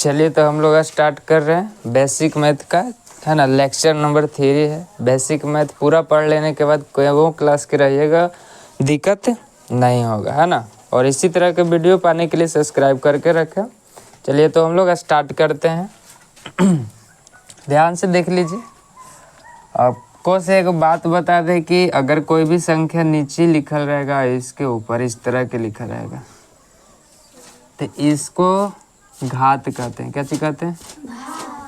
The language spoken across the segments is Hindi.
चलिए तो हम लोग स्टार्ट कर रहे हैं बेसिक मैथ का, है ना। लेक्चर नंबर 3 है। बेसिक मैथ पूरा पढ़ लेने के बाद कोई वो क्लास के रहिएगा, दिक्कत नहीं होगा, है ना। और इसी तरह के वीडियो पाने के लिए सब्सक्राइब करके रखें। चलिए तो हम लोग स्टार्ट करते हैं। ध्यान से देख लीजिए। आपको से एक बात बता दें कि अगर कोई भी संख्या नीचे लिखल रहेगा, इसके ऊपर इस तरह के लिखा रहेगा, तो इसको घात कहते हैं। क्या चीज कहते हैं?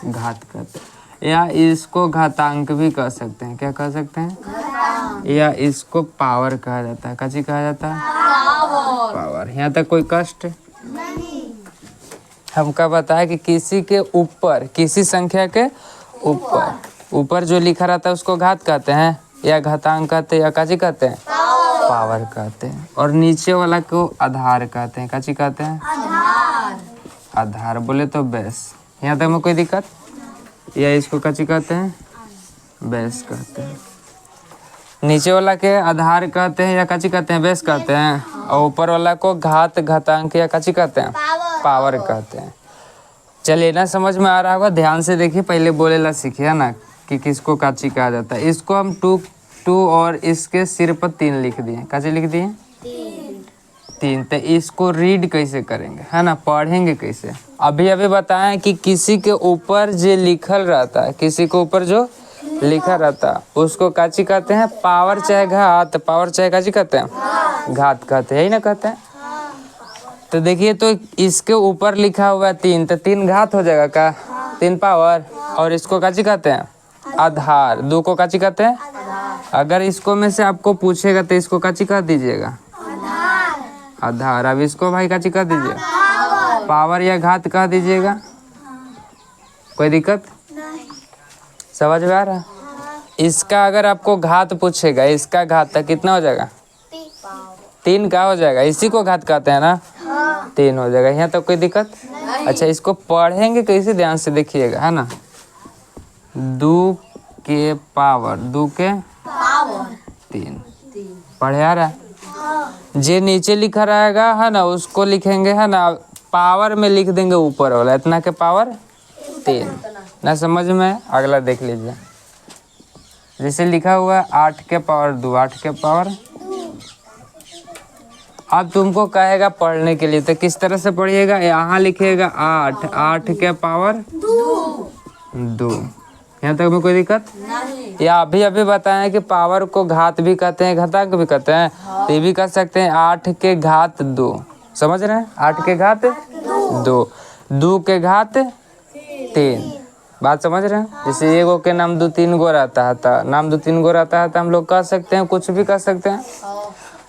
घात कहते हैं। या इसको घातांक भी कह सकते हैं। क्या कह सकते हैं? या इसको पावर कहा जाता है। क्या चीज कहा जाता है? पावर। यहाँ तक कोई कष्ट नहीं। हमका बताया कि किसी के ऊपर, किसी संख्या के ऊपर जो लिखा रहता है उसको घात कहते हैं, या घातांक कहते हैं, या काची कहते हैं? पावर कहते हैं। और नीचे वाला को आधार कहते हैं। काची कहते हैं? आधार बोले तो बेस। यहाँ तक में कोई दिक्कत? या इसको काची कहते हैं? बेस कहते हैं। नीचे वाला के आधार कहते हैं या काची कहते हैं? बेस कहते हैं। और ऊपर वाला को घात, घातांक या काची कहते हैं? पावर कहते हैं। चलिए ना, समझ में आ रहा होगा। ध्यान से देखिए, पहले बोलेला सीखिए ना कि किसको काची कहा जाता है। इसको हम टू और इसके सिर पर 3 लिख दिए। काची लिख दिए? 3। तो इसको रीड कैसे करेंगे, है ना, पढ़ेंगे कैसे? अभी बताएं कि किसी के ऊपर जो लिखल रहता है, किसी के ऊपर जो लिखा रहता है उसको काची कहते हैं? पावर चाहे घात। पावर चाहे काची कहते हैं? घात कहते हैं, यही ना कहते हैं। तो देखिए, तो इसके ऊपर लिखा हुआ है 3, तो 3 घात हो जाएगा क्या? 3 पावर। और इसको काची कहते हैं? आधार। 2 को काची कहते हैं? अगर इसको में से आपको पूछेगा तो इसको काची कह दीजिएगा? आधार। अब इसको भाई काची कह दीजिए? पावर या घात कह दीजिएगा। कोई दिक्कत नहीं? समझ में आ रहा? इसका अगर आपको घात पूछेगा, इसका घात तक कितना हो जाएगा? 3 का हो जाएगा। इसी को घात कहते हैं ना। 3 हो जाएगा। यहाँ तक कोई दिक्कत? अच्छा, इसको पढ़ेंगे कैसे? ध्यान से देखिएगा, है ना। 2 के पावर 3 पढ़े आ रहा है? जे नीचे लिखा रहेगा, है ना, उसको लिखेंगे, है ना, पावर में लिख देंगे ऊपर वाला। इतना के पावर 3 ना। समझ में? अगला देख लीजिए। जैसे लिखा हुआ है 8 के पावर 2। 8 के पावर। अब तुमको कहेगा पढ़ने के लिए, तो किस तरह से पढ़िएगा? यहाँ लिखिएगा 8 के पावर 2। यहाँ तक में कोई दिक्कत नहीं? या अभी बताएं कि पावर को घात भी कहते हैं, घातांक भी कहते हैं। तो ये भी कह सकते हैं 8 के घात 2। समझ रहे हैं? 8 के घात 2 के घात 3। बात समझ रहे हैं? जैसे एगो के नाम 2 3 गो रहता है, तो नाम 2 3 गो रहता है, तो हम लोग कह सकते हैं, कुछ भी कह सकते हैं।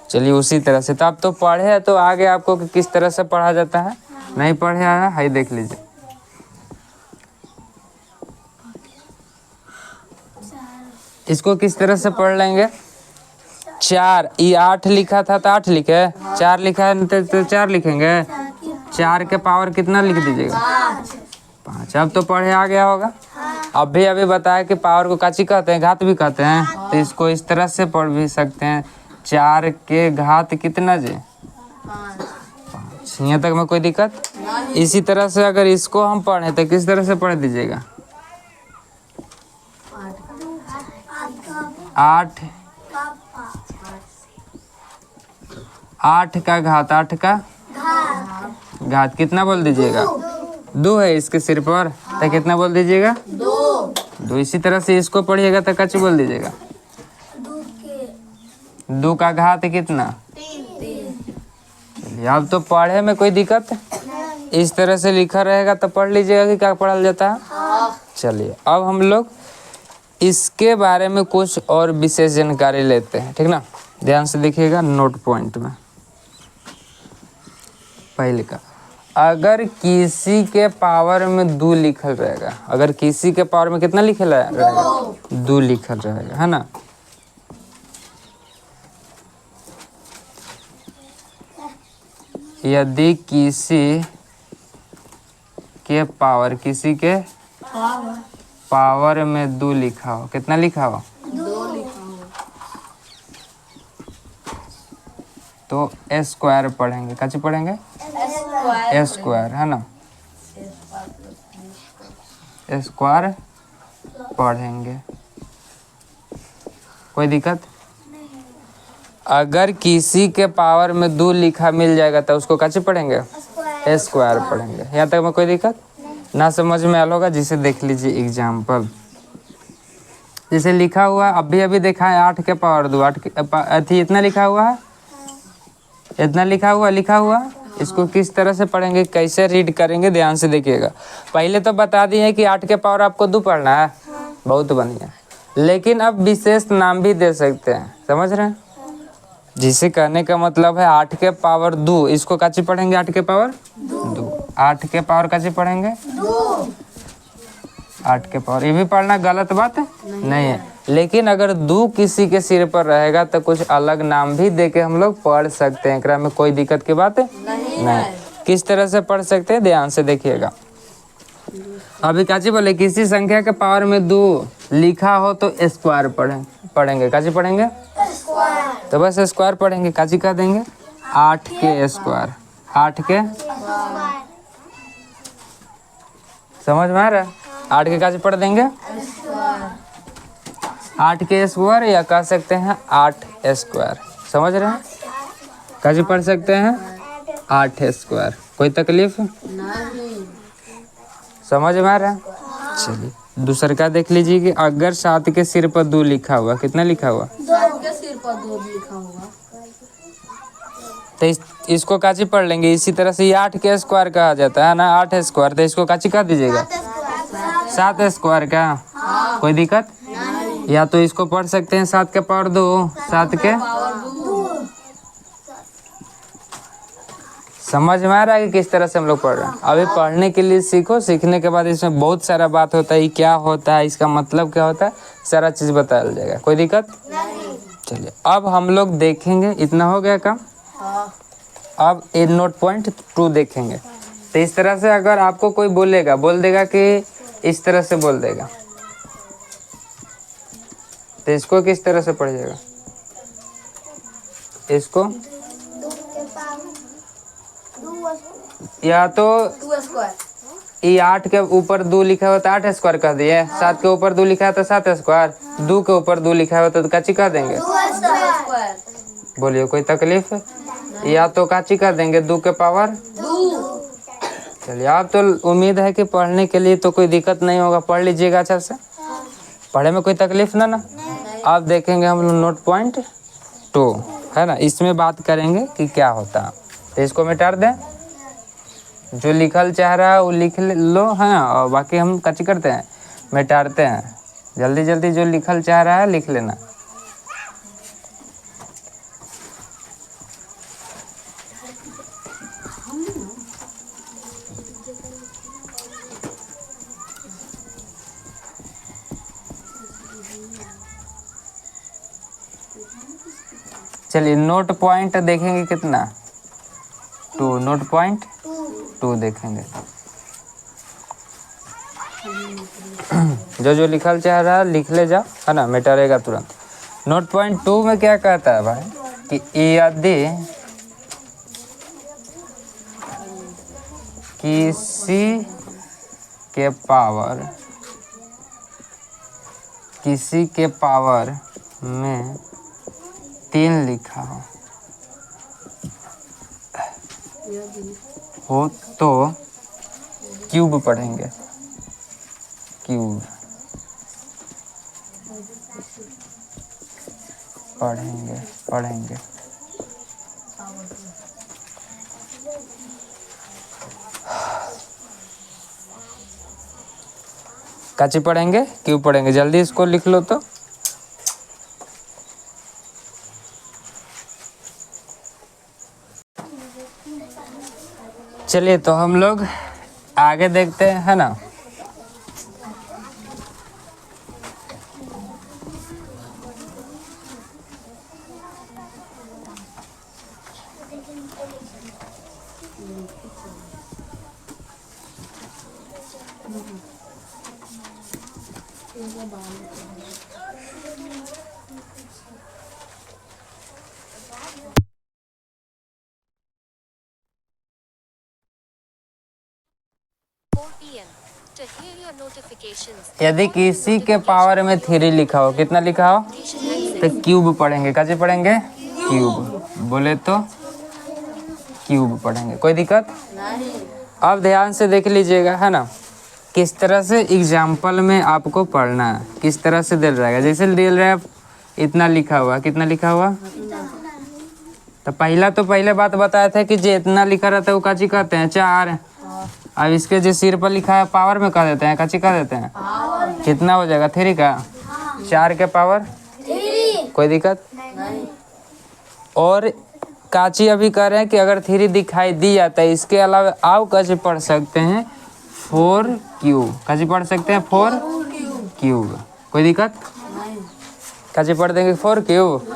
चलिए उसी तरह से। तो आप तो पढ़े हैं, तो आगे आपको किस तरह से पढ़ा जाता है नहीं पढ़े आया है, देख लीजिए। इसको किस तरह से पढ़ लेंगे? 4, ये 8 लिखा था तो 8 लिखे, 4 लिखा है तो 4 लिखेंगे। 4 के पावर कितना लिख दीजिएगा? 5। अब तो पढ़े आ गया होगा। अभी बताया कि पावर को काची कहते हैं? घात भी कहते हैं। तो इसको इस तरह से पढ़ भी सकते हैं, 4 के घात कितना जी? 5। यहाँ तक में कोई दिक्कत? इसी तरह से अगर इसको हम पढ़े तो किस तरह से पढ़ दीजिएगा? 8 का घात। 8 का घात कितना बोल दीजिएगा? 2 है इसके सिर पर, तो कितना बोल दीजिएगा? 2। इसी तरह से इसको पढ़िएगा तो कच्ची बोल दीजिएगा? 2 का घात कितना? 3। अब तो पढ़े में कोई दिक्कत? इस तरह से लिखा रहेगा तो पढ़ लीजिएगा कि क्या पढ़ा जाता है। चलिए अब हम लोग इसके बारे में कुछ और विशेष जानकारी लेते हैं, ठीक ना। ध्यान से देखिएगा नोट पॉइंट में। पहले का, अगर किसी के पावर में 2 लिखल रहेगा, अगर किसी के पावर में कितना लिखल रहेगा? 2 लिखल रहेगा, है ना। यदि किसी के पावर, किसी के पावर में 2 लिखा हो, कितना लिखा हो? 2 लिखा हो, तो स्क्वायर पढ़ेंगे। कैसे पढ़ेंगे? स्क्वायर, है ना। स्क्वायर पढ़ेंगे। कोई दिक्कत? अगर किसी के पावर में 2 लिखा मिल जाएगा तो उसको कैसे पढ़ेंगे? स्क्वायर पढ़ेंगे। यहाँ तक में कोई दिक्कत ना? समझ में आया होगा। जिसे देख लीजिए एग्जाम्पल, जैसे लिखा हुआ अभी अभी देखा है 8 के पावर 2, 8 के इतना लिखा हुआ है, इतना लिखा हुआ इसको किस तरह से पढ़ेंगे, कैसे रीड करेंगे, ध्यान से देखिएगा। पहले तो बता दिए कि 8 के पावर आपको 2 पढ़ना है, बहुत बढ़िया। लेकिन अब विशेष नाम भी दे सकते हैं, समझ रहे हैं? जिसे कहने का मतलब है 8 के पावर 2, इसको कैसे पढ़ेंगे? 8 के पावर 2, 8 के पावर कैसे पढ़ेंगे? 8 के पावर। ये भी पढ़ना गलत बात नहीं है, लेकिन अगर 2 किसी के सिर पर रहेगा तो कुछ अलग नाम भी देके हम लोग पढ़ सकते हैं। एकरा में कोई दिक्कत की बात नहीं। किस तरह से पढ़ सकते हैं, ध्यान से देखिएगा। अभी काची बोले, किसी संख्या के पावर में 2 लिखा हो तो स्क्वायर पढ़ेंगे। काची पढ़ेंगे? तो बस स्क्वायर पढ़ेंगे। काची कह देंगे? 8 के स्क्वायर। 8 के समझ में आ रहा है? 8 के काची पढ़ देंगे? 8 के स्क्वायर, या कह सकते हैं 8 स्क्वायर। समझ रहे हैं? काची पढ़ सकते हैं? 8 स्क्वायर। कोई तकलीफ नहीं? समझ में आ रहा है? चलिए दूसरा का देख लीजिए कि अगर 7 के सिर पर 2 लिखा हुआ, कितना लिखा हुआ? 7 के सिर पर 2 लिखा हुआ। तो इसको काची पढ़ लेंगे। इसी तरह से ये 8 के स्क्वायर कहा जाता है ना, 8 स्क्वायर। तो इसको काची कह दीजिएगा? 7 स्क्वायर का। कोई दिक्कत? या तो इसको पढ़ सकते हैं 7 के पावर 2, 7 के। समझ में आ रहा है कि किस तरह से हम लोग पढ़ रहे हैं? अभी पढ़ने के लिए सीखो, सीखने के बाद इसमें बहुत सारा बात होता है, क्या होता है, इसका मतलब क्या होता है, सारा चीज़ बताया जाएगा। कोई दिक्कत नहीं? चलिए अब हम लोग देखेंगे। इतना हो गया काम। अब ए नोट पॉइंट 2 देखेंगे। तो इस तरह से अगर आपको कोई बोल देगा कि इस तरह से बोल देगा, तो इसको किस तरह से पढ़िएगा? इसको या तो 2 स्क्वायर। ये 8 के ऊपर 2 लिखा हुआ तो 8 स्क्वायर कह दिए। 7 के ऊपर 2 लिखा है तो 7 स्क्वायर। 2 के ऊपर 2 लिखा हुआ तो काची कह देंगे? 2 स्क्वायर। बोलिए कोई तकलीफ? या तो काची कह देंगे 2 के पावर 2। चलिए आप तो उम्मीद है कि पढ़ने के लिए तो कोई दिक्कत नहीं होगा, पढ़ लीजिएगा अच्छा से। पढ़े में कोई तकलीफ ना? अब देखेंगे हम लोग नोट पॉइंट 2, है ना। इसमें बात करेंगे कि क्या होता है। तो इसको मिटा दें, जो लिखल चाह रहा है वो लिख लो, हाँ। और बाकी हम कच्ची करते हैं, मिटाते हैं। जल्दी जल्दी जो लिखल चाह रहा है लिख लेना। चलिए नोट पॉइंट देखेंगे कितना? 2। नोट पॉइंट 2 देखेंगे। जो जो लिखल चाह रहा है लिख ले जाओ, है ना, मिटारेगा तुरंत। नोट पॉइंट 2 में क्या कहता है भाई कि यदि किसी के पावर में 3 लिखा हो तो क्यूब पढ़ेंगे। क्यूब पढ़ेंगे। काची पढ़ेंगे? क्यूब पढ़ेंगे। जल्दी इसको लिख लो तो। चलिए तो हम लोग आगे देखते हैं, है ना। to hear your notifications. यदि किसी के पावर में 3 लिखा हो, कितना लिखा हो, तो क्यूब पढ़ेंगे। कैसे पढ़ेंगे? क्यूब। बोले तो क्यूब पढ़ेंगे, कोई दिक्कत नहीं। अब ध्यान से देख लीजिएगा, है ना, किस तरह से एग्जाम्पल में आपको पढ़ना है, किस तरह से दिल रहेगा। जैसे दिल रहा है इतना लिखा हुआ, कितना लिखा हुआ, तो पहले बात बताया था कि जो इतना लिखा रहता है वो काची कहते हैं? 4। अब इसके जो सिर पर लिखा है पावर में कह देते हैं, काची कह देते हैं? कितना हो जाएगा? 3 का 4 के पावर, कोई दिक्कत नहीं। और काची अभी कह रहे हैं कि अगर 3 दिखाई दी जाता है, इसके अलावा आप कैसे पढ़ सकते हैं? 4 क्यूब। कैसे पढ़ सकते हैं? 4 क्यूब। कोई दिक्कत? कैसे पढ़ देंगे? 4 क्यूब।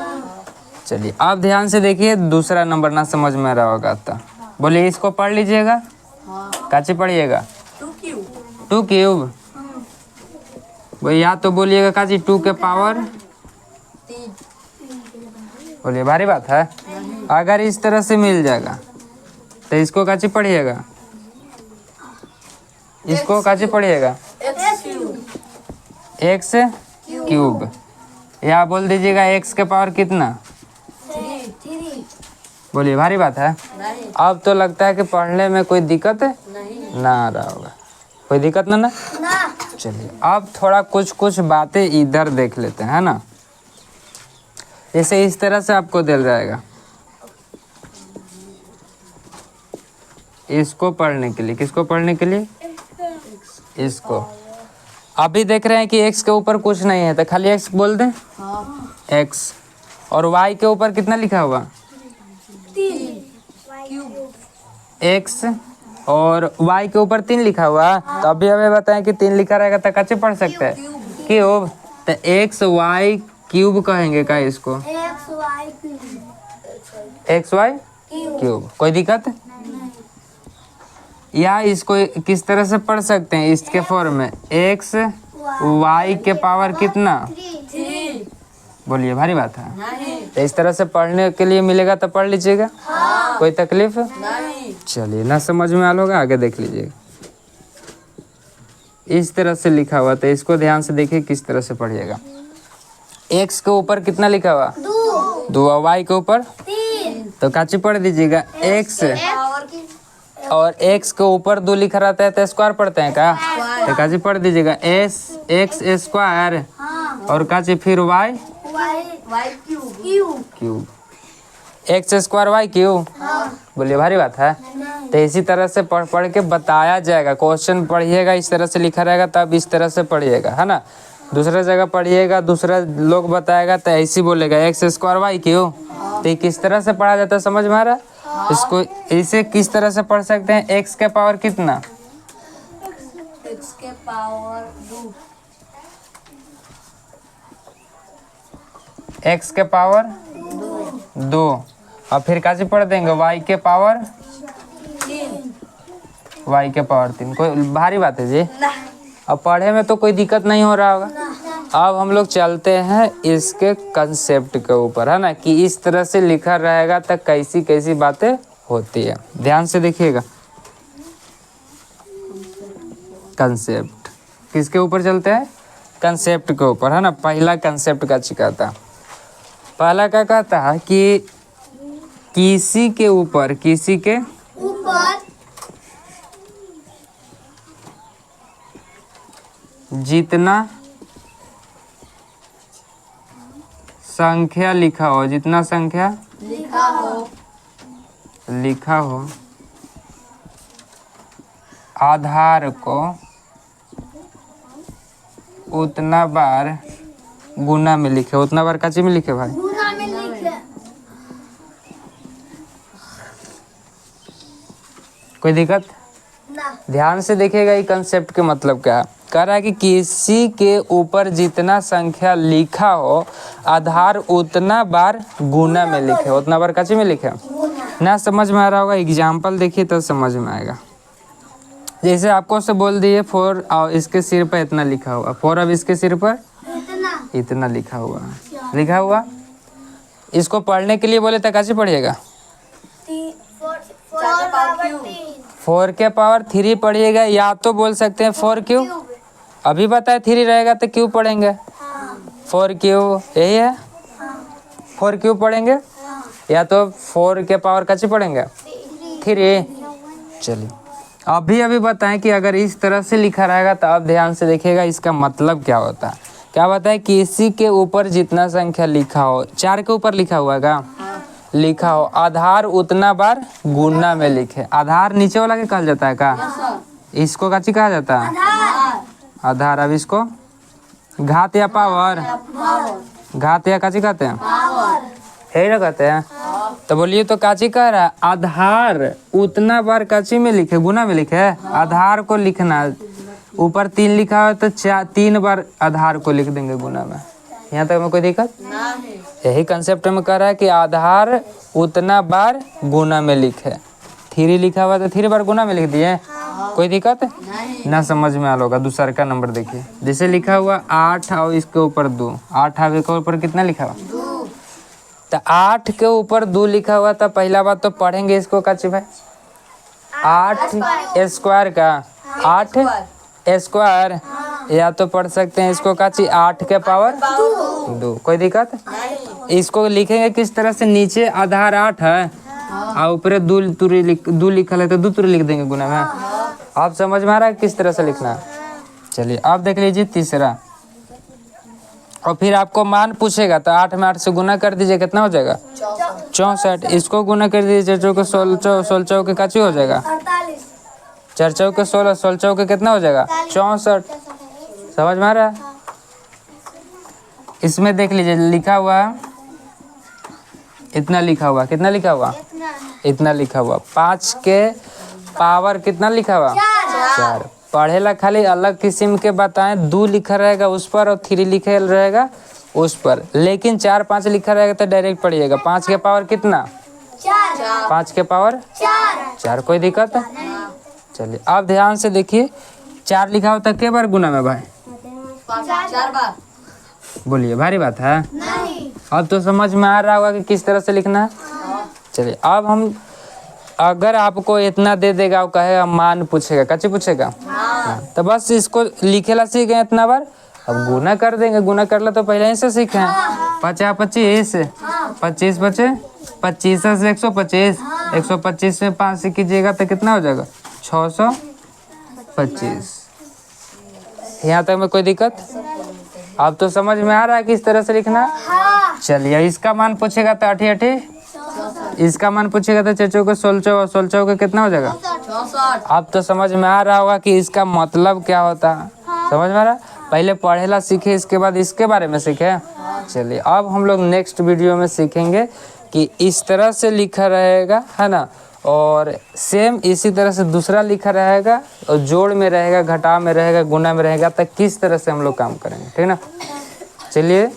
चलिए आप ध्यान से देखिए, दूसरा नंबर ना समझ में रहा होगा तो बोलिए, इसको पढ़ लीजिएगा। कैसे पढ़िएगा? 2 क्यूब। वो या तो बोलिएगा काची 2 के पावर, बोलिए भारी बात है। अगर इस तरह से मिल जाएगा तो इसको काची पढ़िएगा? इसको काची पढ़िएगा? X cube. या बोल दीजिएगा एक्स के पावर कितना, बोलिए भारी बात है। अब तो लगता है कि पढ़ने में कोई दिक्कत ना आ रहा होगा, कोई दिक्कत ना। चलिए अब थोड़ा कुछ बातें इधर देख लेते हैं, है ना। जैसे इस तरह से आपको दिल जाएगा, इसको पढ़ने के लिए, किसको पढ़ने के लिए? इसको। अभी देख रहे हैं कि एक्स के ऊपर कुछ नहीं है तो खाली एक्स बोल दें, एक्स। और वाई के ऊपर कितना लिखा हुआ? एक्स। और वाई के ऊपर 3 लिखा हुआ। तो अभी हमें बताएं कि 3 लिखा रहेगा तो कैसे पढ़ सकते हैं? क्यूब। तो एक्स वाई क्यूब कहेंगे क्या इसको? X Y cube. कोई दिक्कत? या इसको किस तरह से पढ़ सकते हैं? इसके फॉर्म में एक्स वाई के पावर कितना, बोलिए भारी बात है। तो इस तरह से पढ़ने के लिए मिलेगा तो पढ़ लीजिएगा, कोई तकलीफ नहीं। चलिए ना समझ में आ होगा, आगे देख लीजिएगा। इस तरह से लिखा हुआ, तो इसको ध्यान से देखिए किस तरह से पढ़िएगा। एक्स के ऊपर कितना लिखा हुआ? 2। वाई के ऊपर 3। तो काची पढ़ दीजिएगा? एक्स। और एक्स के ऊपर 2 लिखा रहता है तो स्क्वायर पढ़ते हैं क्या? तो काची पढ़ दीजिएगा? X square. और काची फिर Y cube. X square Y cube. बोलिए भारी बात है। तो इसी तरह से पढ़ के बताया जाएगा। क्वेश्चन पढ़िएगा, इस तरह से लिखा रहेगा तब इस तरह से पढ़िएगा, है ना। दूसरा जगह पढ़िएगा, दूसरा लोग बताएगा तो ऐसे बोलेगा एक्स स्क्वायर वाई क्यूब। तो किस तरह से पढ़ा जाता है समझ में आ रहा है? इसको इसे किस तरह से पढ़ सकते हैं? एक्स के पावर कितना? एक्स के पावर 2। एक्स के पावर 2। और फिर कैसे पढ़ देंगे? वाई के पावर 3। वाई के पावर 3। कोई भारी बात है जी? अब पढ़े में तो कोई दिक्कत नहीं हो रहा होगा। अब हम लोग चलते हैं इसके कंसेप्ट के ऊपर, है ना, कि इस तरह से लिखा रहेगा तो कैसी कैसी बातें होती है। ध्यान से देखिएगा। कंसेप्ट किसके ऊपर चलते हैं? कंसेप्ट के ऊपर, है ना। पहला कंसेप्ट का चिकाता, पहला क्या कहता है कि किसी के ऊपर जितना संख्या लिखा हो, जितना संख्या लिखा हो आधार को उतना बार गुना में लिखे। उतना बार काची में लिखे भाई? कोई दिक्कत? ध्यान से देखिएगा ये कंसेप्ट के मतलब क्या है। कह रहा है कि किसी के ऊपर जितना संख्या लिखा हो आधार उतना बार गुना में लिखे। उतना बार काची में लिखे? ना समझ में आ रहा होगा, एग्जाम्पल देखिए तो समझ में आएगा। जैसे आपको से बोल दिए 4 और इसके सिर पर इतना लिखा हुआ, 4 अब इसके सिर पर इतना लिखा हुआ। इसको पढ़ने के लिए बोले तो कैसे पढ़िएगा? 4 के पावर 3 पढ़िएगा, या तो बोल सकते हैं 4 क्यूब। अभी बताए 3 रहेगा तो क्यूब पढ़ेंगे, 4 क्यूब यही है, 4 क्यूब पढ़ेंगे, या तो 4 के पावर कैसे पढ़ेंगे 3। चलिए अभी अभी बताएं कि अगर इस तरह से लिखा रहेगा तो आप ध्यान से देखिएगा इसका मतलब क्या होता है। क्या बताए कि इसी के ऊपर जितना संख्या लिखा हो, 4 के ऊपर लिखा हुआ है का लिखा हो, आधार उतना बार गुना में लिखे। आधार नीचे वाला के कहा जाता है का, इसको काची कहा जाता है आधार। अब इसको घात या पावर, घात या काची कहते हैं, यही ना कहते हैं। तो बोलिए तो काची कह रहा है आधार उतना बार काची में लिखे, गुना में लिखे। आधार को लिखना, ऊपर 3 लिखा हो तो 3 बार आधार को लिख देंगे गुना में। यहाँ तक में कोई दिक्कत नहीं, यही कंसेप्ट में कह रहा है कि आधार उतना बार गुना में लिखे। 3 लिखा हुआ तो 3 बार गुना में लिख दिए, कोई दिक्कत ना, समझ में आ होगा। दूसरा का नंबर देखिए, जैसे लिखा हुआ 8 और इसके ऊपर 2, 8 और इसके ऊपर कितना लिखा हुआ, तो 8 के ऊपर 2 लिखा हुआ था। पहला बात तो पढ़ेंगे इसको काची भाई, 8 स्क्वायर का 8 स्क्वायर, या तो पढ़ सकते हैं इसको काची 8 के पावर 2, कोई दिक्कत। इसको लिखेंगे किस तरह से, नीचे आधार 8 है और ऊपर 2 लिखा है तो 2 तुरी लिख देंगे गुना में। आप समझ में आ रहा है किस तरह से लिखना है। चलिए अब देख लीजिए तीसरा, और फिर आपको मान पूछेगा तो 8 में 8 से गुना कर दीजिए, कितना हो जाएगा 64। इसको गुना कर दीजिए, 4 चौके 16 के काची हो जाएगा 4 चौके 16, 16 चौके कितना हो जाएगा 64। समझ में आ रहा है। इसमें देख लीजिए लिखा हुआ इतना, लिखा हुआ कितना लिखा हुआ, इतना लिखा हुआ। 5 के पावर कितना लिखा हुआ 4। पढ़ेला खाली अलग किस्म के बताएं, 2 लिखा रहेगा उस पर और 3 लिखा रहेगा उस पर, लेकिन 4 5 लिखा रहेगा तो डायरेक्ट पढ़िएगा। 5 के पावर कितना 5 के पावर 4, कोई दिक्कत है। चलिए अब ध्यान से देखिए, 4 लिखा होता है बार गुना में भाई, 4 बार। बोलिए भारी बात है नहीं। अब तो समझ में आ रहा होगा कि किस तरह से लिखना है। चलिए अब हम, अगर आपको इतना दे देगा और कहेगा मान पूछेगा, कैसे पूछेगा तो बस इसको लिखेला सीख गए इतना बार, अब गुना कर देंगे। गुना कर ला तो पहले ही से सीखे हैं, 50 25 25 बचे 25 से 125, 125 में 5 से कीजिएगा तो कितना हो जाएगा 625। यहाँ तक में कोई दिक्कत, अब तो समझ में आ रहा है किस तरह से लिखना। चलिए इसका मान पूछेगा तो 8 8, इसका मान पूछेगा तो 4 चौके 16, 16 चौके कितना हो जाएगा 64। अब तो समझ में आ रहा होगा कि इसका मतलब क्या होता है। समझ में आ रहा है, पहले पढ़ेला सीखे, इसके बाद इसके बारे में सीखे। चलिए अब हम लोग नेक्स्ट वीडियो में सीखेंगे कि इस तरह से लिखा रहेगा, है ना, और सेम इसी तरह से दूसरा लिखा रहेगा और जोड़ में रहेगा, घटाव में रहेगा, गुना में रहेगा, तो किस तरह से हम लोग काम करेंगे, ठीक ना। चलिए